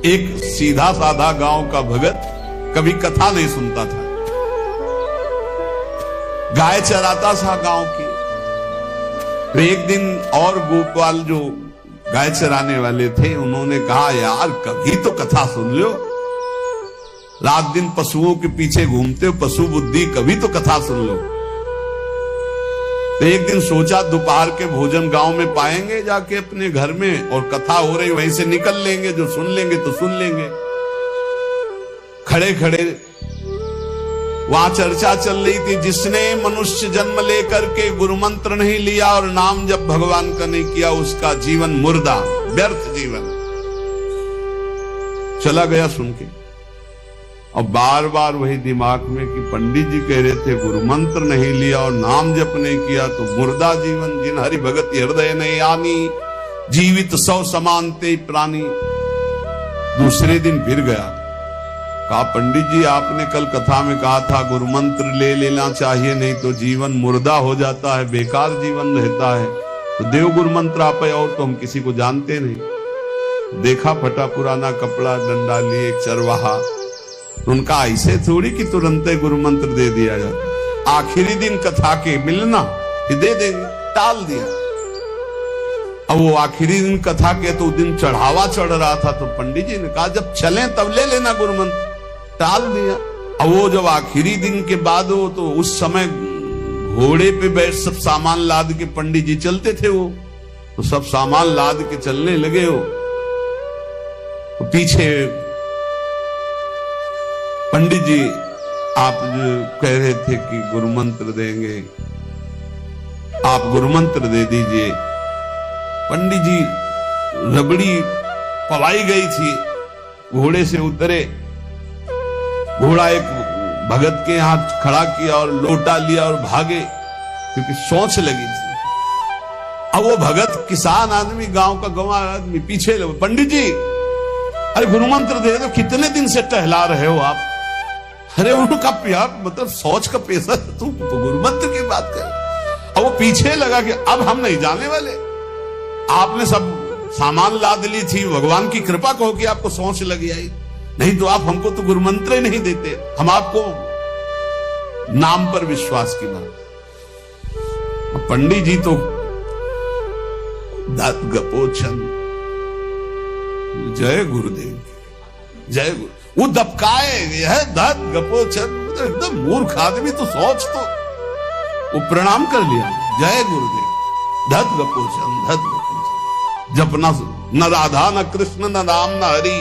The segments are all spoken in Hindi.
एक सीधा साधा गांव का भगत कभी कथा नहीं सुनता था। गाय चराता था गांव की। तो एक दिन और गोपाल जो गाय चराने वाले थे उन्होंने कहा, यार कभी तो कथा सुन लो, रात दिन पशुओं के पीछे घूमते हो, पशु बुद्धि, कभी तो कथा सुन लो। तो एक दिन सोचा दोपहर के भोजन गांव में पाएंगे जाके अपने घर में, और कथा हो रही वहीं से निकल लेंगे, जो सुन लेंगे तो सुन लेंगे। खड़े खड़े वहां चर्चा चल रही थी, जिसने मनुष्य जन्म लेकर के गुरु मंत्र नहीं लिया और नाम जब भगवान का नहीं किया, उसका जीवन मुर्दा, व्यर्थ जीवन। चला गया सुन के, और बार बार वही दिमाग में कि पंडित जी कह रहे थे गुरु मंत्र नहीं लिया और नाम जप नहीं किया तो मुर्दा जीवन। जिन हरि भगत हृदय नहीं आनी, जीवित सौ समान ते प्राणी। दूसरे दिन फिर गया, कहा पंडित जी आपने कल कथा में कहा था गुरु मंत्र ले लेना चाहिए, नहीं तो जीवन मुर्दा हो जाता है, बेकार जीवन रहता है। तो देव गुरु मंत्र आप, और तो हम किसी को जानते नहीं। देखा फटा पुराना कपड़ा, डंडा लिए एक चरवाहा, उनका ऐसे थोड़ी कि तुरंत गुरु मंत्र दे दिया जाता। आखिरी दिन कथा के मिलना दे देंगे, टाल दिया। अब वो आखिरी दिन कथा के तो दिन चढ़ावा चढ़ रहा था, तो पंडित जी ने कहा जब चलें तब ले लेना गुरु मंत्र, टाल दिया। अब वो जब आखिरी दिन के बाद हो, तो उस समय घोड़े पे बैठ सब सामान लाद के पंडित जी चलते थे, वो तो सब सामान लाद के चलने लगे हो। तो पीछे पंडित जी आप जो कह रहे थे कि गुरु मंत्र देंगे, आप गुरु मंत्र दे दीजिए। पंडित जी रबड़ी पवाई गई थी, घोड़े से उतरे, घोड़ा एक भगत के हाथ खड़ा किया और लोटा लिया और भागे, क्योंकि सोच लगी थी। अब वो भगत किसान आदमी, गांव का गंवार आदमी पीछे लगे, पंडित जी अरे गुरु मंत्र दे दो, कितने दिन से टहला रहे हो आप। अरे उनका प्यार मतलब सोच का पैसा, तू तो गुरु मंत्र की बात कर। अब वो पीछे लगा कि अब हम नहीं जाने वाले, आपने सब सामान लाद ली थी, भगवान की कृपा कहो कि आपको सोच लगी आई, नहीं तो आप हमको तो गुरु मंत्र ही नहीं देते, हम आपको नाम पर विश्वास की बात। पंडित जी तो दत्त गपोचन, जय गुरुदेव, जय गुरु। वो दबकाए है दत्त गपोचन, एकदम मूर्ख आदमी, तो सोच तो। वो प्रणाम कर लिया, जय गुरुदेव, दत्त गपोचन, दत्त गपोचन। जपना न राधा न कृष्ण न राम न हरि।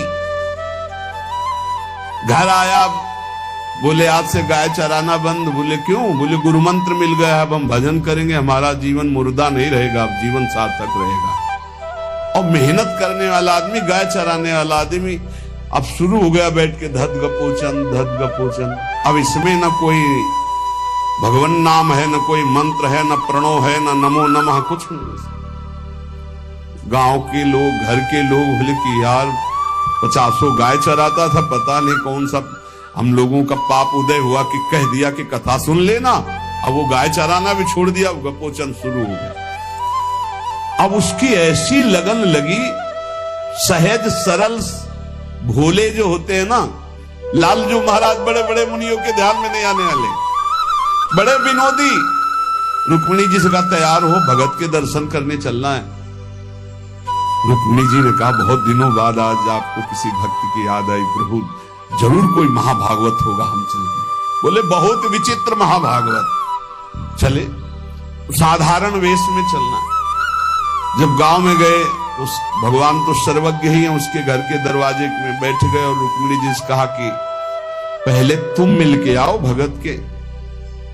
घर आया, बोले आज से गाय चराना बंद। बोले क्यों? बोले गुरु मंत्र मिल गया, अब हम भजन करेंगे, हमारा जीवन मुर्दा नहीं रहेगा, अब जीवन सार्थक रहेगा। और मेहनत करने वाला आदमी, गाय चराने वाला आदमी, अब शुरू हो गया बैठ के धत गपोचन, धत गपोचन। अब इसमें न कोई भगवान नाम है, न कोई मंत्र है, न प्रणव है, न नमो नमः, कुछ नहीं। गांव के लोग, घर के लोग बोले कि यार 50 गाय चराता था, पता नहीं कौन सा हम लोगों का पाप उदय हुआ कि कह दिया कि कथा सुन लेना। अब वो गाय चराना भी छोड़ दिया, गपोचन शुरू हो गया। अब उसकी ऐसी लगन लगी, सहज सरल भोले जो होते हैं ना, लालजू महाराज बड़े बड़े मुनियों के ध्यान में नहीं आने वाले, बड़े विनोदी। रुक्मिणी जी से कहा तैयार हो, भगत के दर्शन करने चलना है। रुक्मिणी जी ने कहा बहुत दिनों बाद आज आपको किसी भक्त की याद आई, प्रभु जरूर कोई महाभागवत होगा, हम चलते। बोले बहुत विचित्र महाभागवत। चले, साधारण वेश में चलना। जब गांव में गए, उस भगवान तो सर्वज्ञ ही है, उसके घर के दरवाजे में बैठ गए और रुक्मिणी जी से कहा कि पहले तुम मिल के आओ भगत के,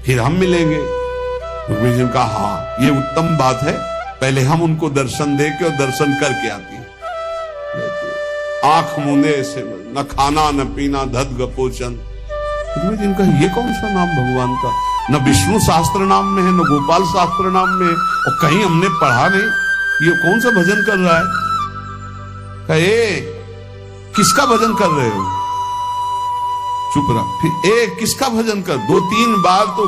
फिर हम मिलेंगे। रुक्मिणी जी ने कहा हाँ ये उत्तम बात है, पहले हम उनको दर्शन दे के और दर्शन करके आती है। आंख मूंदे से न खाना न पीना, धत गपोचन। रुक्मिणी जी ने कहा ये कौन सा नाम भगवान का, न विष्णु शास्त्र नाम में है, न गोपाल शास्त्र नाम में है, और कहीं हमने पढ़ा नहीं, ये कौन सा भजन कर रहा है। कहे किसका भजन कर रहे हो? चुप रहा। फिर किसका भजन कर? 2-3 बार तो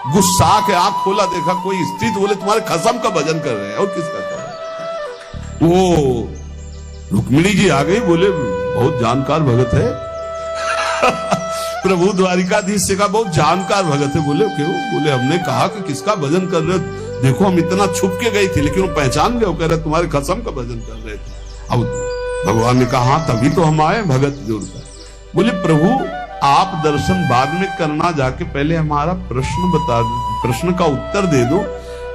गुस्सा के आंख खोला, देखा कोई स्त्री, तो बोले तुम्हारे खसम का भजन कर रहे हैं। और किसका कर रहे हैं? वो रुक्मिणी जी आ गई, बोले बहुत जानकार भगत है। प्रभु द्वारिकाधीश से कहा बहुत जानकार भगत है। बोले क्यों? बोले हमने कहा कि किसका भजन कर रहे हो, देखो हम इतना छुप के गई थी लेकिन वो पहचान गए, वो कह रहे तुम्हारे कसम का भजन कर रहे थे। अब भगवान ने कहा हाँ तभी तो हम आए भगत जोड़कर। बोले प्रभु आप दर्शन बाद में करना, जाके पहले हमारा प्रश्न बता दो, प्रश्न का उत्तर दे दो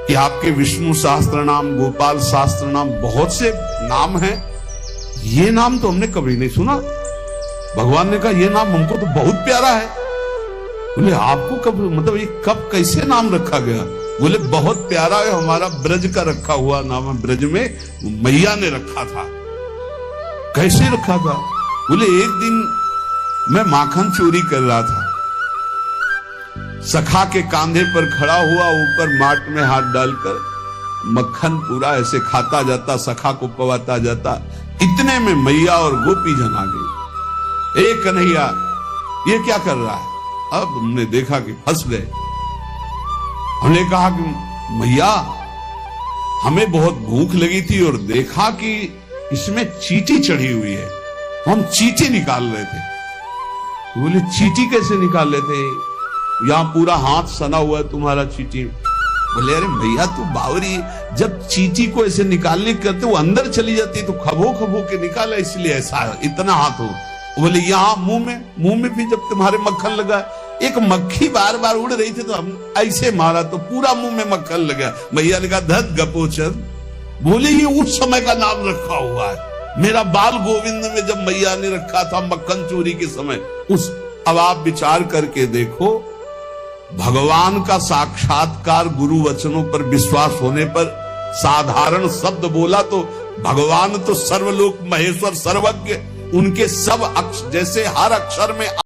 कि आपके विष्णु सहस्त्र नाम, गोपाल सहस्त्र नाम, बहुत से नाम हैं, ये नाम तो हमने कभी नहीं सुना। भगवान ने कहा ये नाम हमको तो बहुत प्यारा है। बोले आपको कब, मतलब ये कब कैसे नाम रखा गया? बोले बहुत प्यारा है, हमारा ब्रज का रखा हुआ नाम है, ब्रज में मैया ने रखा था। कैसे रखा था? बोले एक दिन मैं माखन चोरी कर रहा था, सखा के कांधे पर खड़ा हुआ, ऊपर माट में हाथ डालकर मक्खन पूरा ऐसे खाता जाता, सखा को पवाता जाता। इतने में मैया और गोपी जन आ गई। ए कन्हैया ये क्या कर रहा है? अब हमने देखा कि फंस गए। हमने कहा कि मैया हमें बहुत भूख लगी थी और देखा कि इसमें चींटी चढ़ी हुई है, तो हम चींटी निकाल रहे थे। तो बोले चींटी कैसे निकाल लेते? यहां पूरा हाथ सना हुआ है तुम्हारा चींटी। बोले अरे भैया तू बावरी, जब चींटी को ऐसे निकालने करते वो अंदर चली जाती तो खबो खबो के निकाला, इसलिए ऐसा इतना हाथ हो। बोले यहाँ मुंह में भी जब तुम्हारे मक्खन लगा, एक मक्खी बार बार उड़ रही थी तो हम ऐसे मारा तो पूरा मुंह में मक्खन लगा। भैया ने कहा धत गपोचन। बोले ये उस समय का नाम रखा हुआ है, मेरा बाल गोविंद में जब मैया ने रखा था मक्खन चोरी के समय उस। अब आप विचार करके देखो, भगवान का साक्षात्कार गुरु वचनों पर विश्वास होने पर साधारण शब्द बोला तो भगवान तो सर्वलोक महेश्वर सर्वज्ञ, उनके सब जैसे हर अक्षर में